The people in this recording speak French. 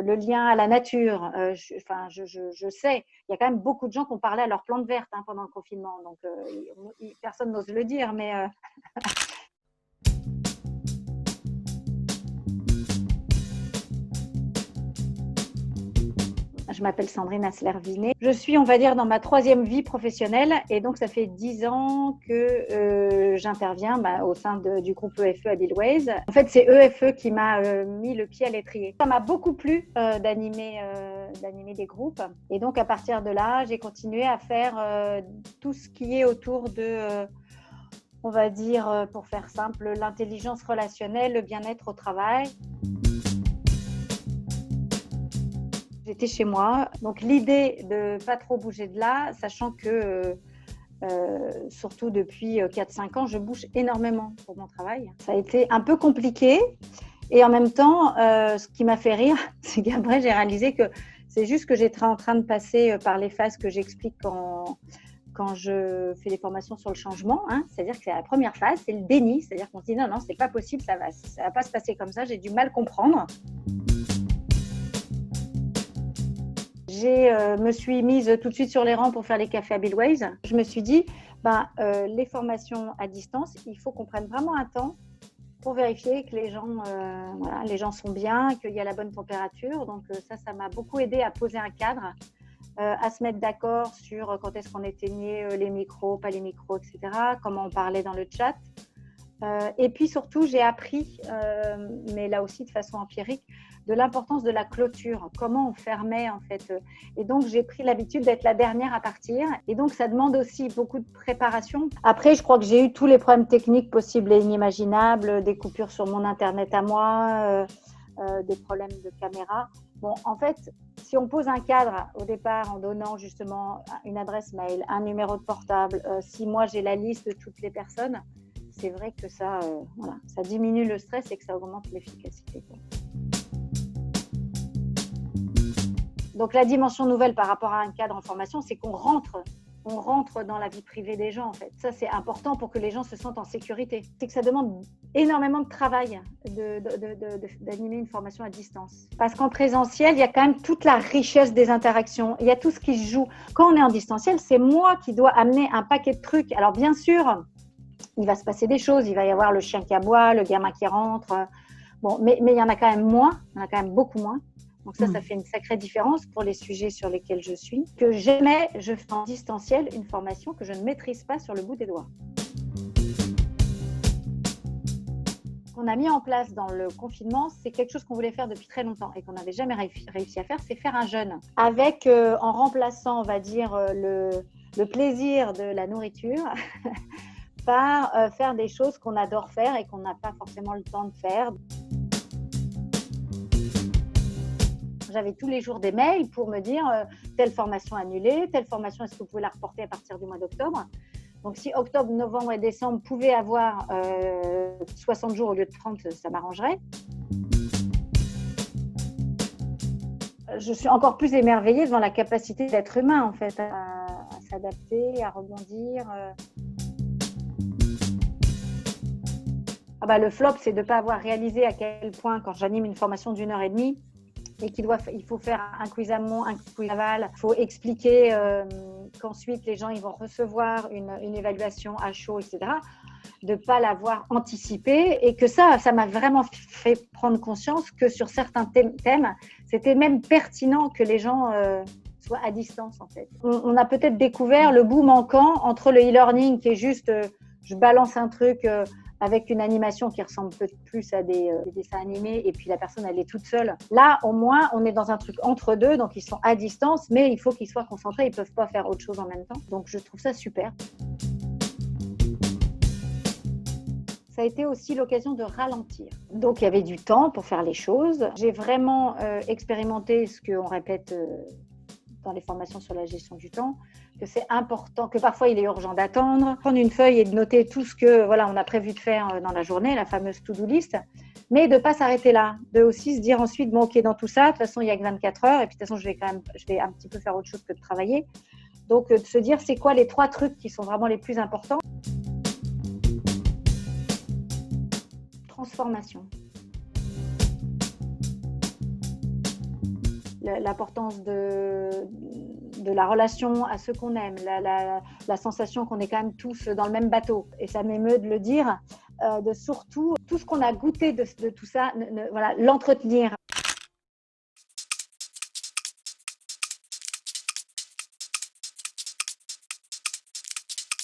le lien à la nature. Je sais, il y a quand même beaucoup de gens qui ont parlé à leurs plantes vertes pendant le confinement. Donc, personne n'ose le dire, mais je m'appelle Sandrine Asler-Vinet. Je suis, on va dire, dans ma 3e vie professionnelle et donc ça fait 10 ans que j'interviens au sein du groupe EFE Abilways. En fait, c'est EFE qui m'a mis le pied à l'étrier. Ça m'a beaucoup plu d'animer des groupes et donc à partir de là, j'ai continué à faire tout ce qui est autour de, on va dire, pour faire simple, l'intelligence relationnelle, le bien-être au travail. J'étais chez moi, donc l'idée de ne pas trop bouger de là, sachant que surtout depuis 4-5 ans, je bouge énormément pour mon travail. Ça a été un peu compliqué et en même temps, ce qui m'a fait rire, c'est qu'après j'ai réalisé que c'est juste que j'étais en train de passer par les phases que j'explique quand je fais des formations sur le changement. C'est-à-dire que c'est la première phase, c'est le déni, c'est-à-dire qu'on se dit non, c'est pas possible, ça va pas se passer comme ça, j'ai du mal à comprendre. Je me suis mise tout de suite sur les rangs pour faire les cafés Abilways. Je me suis dit, les formations à distance, il faut qu'on prenne vraiment un temps pour vérifier que les gens sont bien, qu'il y a la bonne température. Donc ça m'a beaucoup aidé à poser un cadre, à se mettre d'accord sur quand est-ce qu'on éteignait les micros, pas les micros, etc., comment on parlait dans le chat. Et puis surtout, j'ai appris, mais là aussi de façon empirique, de l'importance de la clôture, comment on fermait en fait. Et donc, j'ai pris l'habitude d'être la dernière à partir. Et donc, ça demande aussi beaucoup de préparation. Après, je crois que j'ai eu tous les problèmes techniques possibles et inimaginables, des coupures sur mon Internet à moi, des problèmes de caméra. Bon, en fait, si on pose un cadre au départ en donnant justement une adresse mail, un numéro de portable, si moi j'ai la liste de toutes les personnes, c'est vrai que ça diminue le stress et que ça augmente l'efficacité. Donc la dimension nouvelle par rapport à un cadre en formation, c'est qu'on rentre dans la vie privée des gens en fait. Ça c'est important pour que les gens se sentent en sécurité. C'est que ça demande énormément de travail d'animer une formation à distance. Parce qu'en présentiel, il y a quand même toute la richesse des interactions. Il y a tout ce qui se joue. Quand on est en distanciel, c'est moi qui dois amener un paquet de trucs. Alors bien sûr, il va se passer des choses. Il va y avoir le chien qui aboie, le gamin qui rentre. Bon, mais il y en a quand même moins. Il y en a quand même beaucoup moins. Donc ça fait une sacrée différence pour les sujets sur lesquels je suis. Que jamais je fais en distanciel une formation que je ne maîtrise pas sur le bout des doigts. Ce qu'on a mis en place dans le confinement, c'est quelque chose qu'on voulait faire depuis très longtemps et qu'on n'avait jamais réussi à faire, c'est faire un jeûne. Avec, en remplaçant, on va dire, le plaisir de la nourriture par faire des choses qu'on adore faire et qu'on n'a pas forcément le temps de faire. J'avais tous les jours des mails pour me dire telle formation annulée, telle formation, est-ce que vous pouvez la reporter à partir du mois d'octobre? Donc, si octobre, novembre et décembre pouvaient avoir 60 jours au lieu de 30, ça m'arrangerait. Je suis encore plus émerveillée devant la capacité d'être humain, en fait, à s'adapter, à rebondir. Le flop, c'est de ne pas avoir réalisé à quel point, quand j'anime une formation d'1h30, et il faut faire un quiz amont, un quiz aval. Il faut expliquer qu'ensuite les gens ils vont recevoir une évaluation à chaud, etc. De ne pas l'avoir anticipé et que ça m'a vraiment fait prendre conscience que sur certains thèmes, c'était même pertinent que les gens soient à distance en fait. On a peut-être découvert le bout manquant entre le e-learning qui est juste je balance un truc avec une animation qui ressemble peut-être plus à des dessins animés et puis la personne elle est toute seule. Là au moins on est dans un truc entre deux, donc ils sont à distance mais il faut qu'ils soient concentrés, ils ne peuvent pas faire autre chose en même temps. Donc je trouve ça super. Ça a été aussi l'occasion de ralentir. Donc il y avait du temps pour faire les choses. J'ai vraiment expérimenté ce qu'on répète dans les formations sur la gestion du temps, que c'est important, que parfois il est urgent d'attendre, prendre une feuille et de noter tout ce que on a prévu de faire dans la journée, la fameuse to-do list, mais de ne pas s'arrêter là, de aussi se dire ensuite, bon ok, dans tout ça, de toute façon il n'y a que 24 heures, et puis de toute façon je vais un petit peu faire autre chose que de travailler. Donc de se dire c'est quoi les 3 trucs qui sont vraiment les plus importants. Transformation. l'importance de la relation à ceux qu'on aime, la sensation qu'on est quand même tous dans le même bateau. Et ça m'émeut de le dire, de surtout tout ce qu'on a goûté de tout ça, voilà, l'entretenir.